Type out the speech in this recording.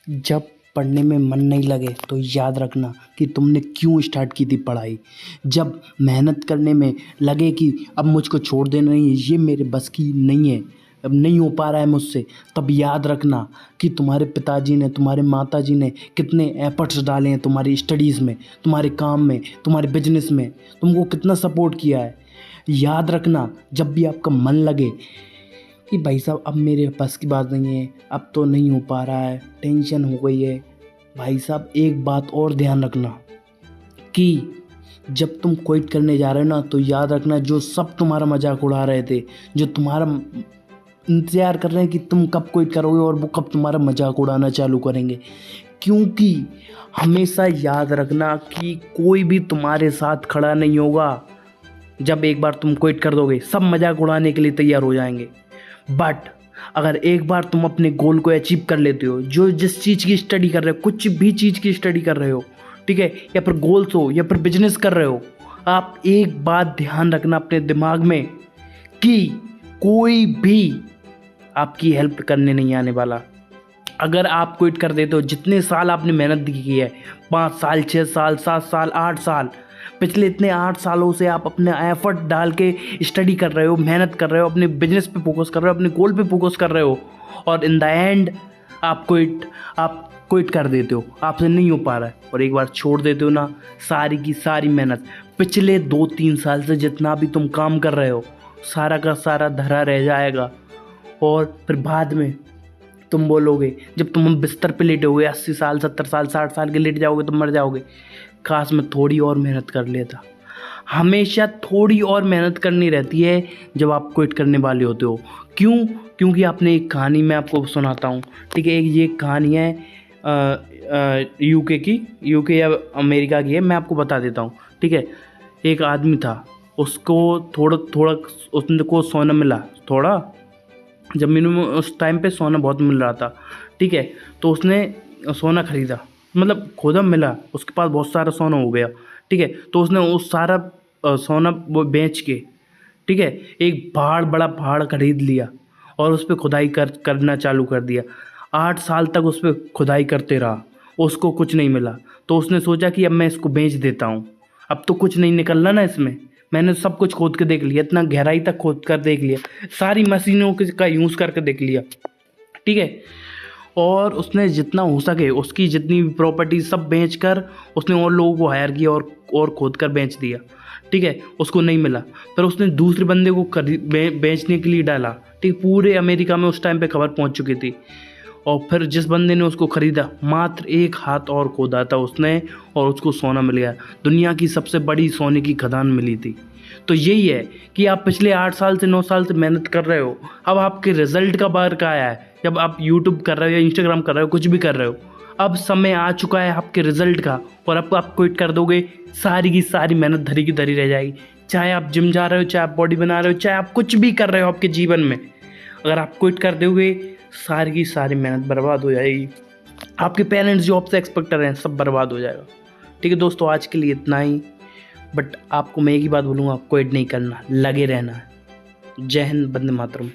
जब पढ़ने में मन नहीं लगे तो याद रखना कि तुमने क्यों स्टार्ट की थी पढ़ाई। जब मेहनत करने में लगे कि अब मुझको छोड़ देना नहीं है, ये मेरे बस की नहीं है, अब नहीं हो पा रहा है मुझसे, तब याद रखना कि तुम्हारे पिताजी ने, तुम्हारे माताजी ने कितने एफर्ट्स डाले हैं तुम्हारी स्टडीज़ में, तुम्हारे काम में, तुम्हारे बिजनेस में, तुमको कितना सपोर्ट किया है। याद रखना जब भी आपका मन लगे कि भाई साहब अब मेरे बस की बात नहीं है, अब तो नहीं हो पा रहा है, टेंशन हो गई है, भाई साहब एक बात और ध्यान रखना कि जब तुम क्विट करने जा रहे हो ना, तो याद रखना जो सब तुम्हारा मजाक उड़ा रहे थे, जो तुम्हारा इंतज़ार कर रहे हैं कि तुम कब क्विट करोगे और वो कब तुम्हारा मजाक उड़ाना चालू करेंगे, क्योंकि हमेशा याद रखना कि कोई भी तुम्हारे साथ खड़ा नहीं होगा। जब एक बार तुम क्विट कर दोगे सब मजाक उड़ाने के लिए तैयार हो जाएंगे, बट अगर एक बार तुम अपने गोल को अचीव कर लेते हो, जो जिस चीज़ की स्टडी कर रहे हो, कुछ भी चीज़ की स्टडी कर रहे हो, ठीक है, या फिर गोल्स हो या फिर बिजनेस कर रहे हो, आप एक बात ध्यान रखना अपने दिमाग में कि कोई भी आपकी हेल्प करने नहीं आने वाला। अगर आप क्विट कर देते हो, जितने साल आपने मेहनत की है, 5 साल, 6 साल, 7 साल, 8 साल, पिछले इतने 8 सालों से आप अपने एफर्ट डाल के स्टडी कर रहे हो, मेहनत कर रहे हो, अपने बिजनेस पे फोकस कर रहे हो, अपने गोल पे फोकस कर रहे हो, और इन द एंड आप क्विट कर देते हो, आपसे नहीं हो पा रहा है, और एक बार छोड़ देते हो ना, सारी की सारी मेहनत पिछले 2-3 साल से जितना भी तुम काम कर रहे हो, सारा का सारा धरा रह जाएगा। और फिर बाद में तुम बोलोगे, जब तुम बिस्तर पे लेटे हुए 80 साल, 70 साल, 60 साल के लेट जाओगे, तुम मर जाओगे, काश मैं थोड़ी और मेहनत कर लेता। हमेशा थोड़ी और मेहनत करनी रहती है जब आप क्विट करने वाले होते हो। क्यों? क्योंकि आपने एक कहानी मैं आपको सुनाता हूँ, ठीक है। एक ये कहानी है यूके या अमेरिका की है, मैं आपको बता देता हूँ, ठीक है। एक आदमी था, उसको थोड़ा उसको सोना मिला, थोड़ा ज़मीन में उस टाइम पे सोना बहुत मिल रहा था, ठीक है। तो उसने सोना खरीदा, मतलब खुदा मिला, उसके पास बहुत सारा सोना हो गया, ठीक है। तो उसने उस सारा सोना वो बेच के, ठीक है, एक बड़ा पहाड़ खरीद लिया और उस पर खुदाई करना चालू कर दिया। 8 साल तक उस पर खुदाई करते रहा, उसको कुछ नहीं मिला। तो उसने सोचा कि अब मैं इसको बेच देता हूँ, अब तो कुछ नहीं निकलना ना इसमें, मैंने सब कुछ खोद के देख लिया, इतना गहराई तक खोद कर देख लिया, सारी मशीनों का यूज़ करके देख लिया, ठीक है। और उसने जितना हो सके उसकी जितनी भी प्रॉपर्टी सब बेचकर उसने और लोगों को हायर किया और खोद कर बेच दिया, ठीक है। उसको नहीं मिला, फिर उसने दूसरे बंदे को बेचने के लिए डाला, ठीक। पूरे अमेरिका में उस टाइम पे खबर पहुंच चुकी थी। और फिर जिस बंदे ने उसको ख़रीदा, मात्र 1 हाथ और खोदा था उसने और उसको सोना मिल गया। दुनिया की सबसे बड़ी सोने की खदान मिली थी। तो यही है कि आप पिछले 8 साल से 9 साल से मेहनत कर रहे हो, अब आपके रिज़ल्ट का बार का आया है। जब आप यूट्यूब कर रहे हो या इंस्टाग्राम कर रहे हो, कुछ भी कर रहे हो, अब समय आ चुका है आपके रिज़ल्ट का, और अब आप क्विट कर दोगे, सारी की सारी मेहनत धरी की धरी रह जाएगी। चाहे आप जिम जा रहे हो, चाहे आप बॉडी बना रहे हो, चाहे आप कुछ भी कर रहे हो आपके जीवन में, अगर आप क्विट कर दोगे, सारी की सारी मेहनत बर्बाद हो जाएगी। आपके पेरेंट्स जो आपसे एक्सपेक्ट कर रहे हैं सब बर्बाद हो जाएगा, ठीक है दोस्तों। आज के लिए इतना ही, बट आपको मैं एक ही बात बोलूँगा, क्विट नहीं करना, लगे रहना है। जय हिंद, वंदे मातरम।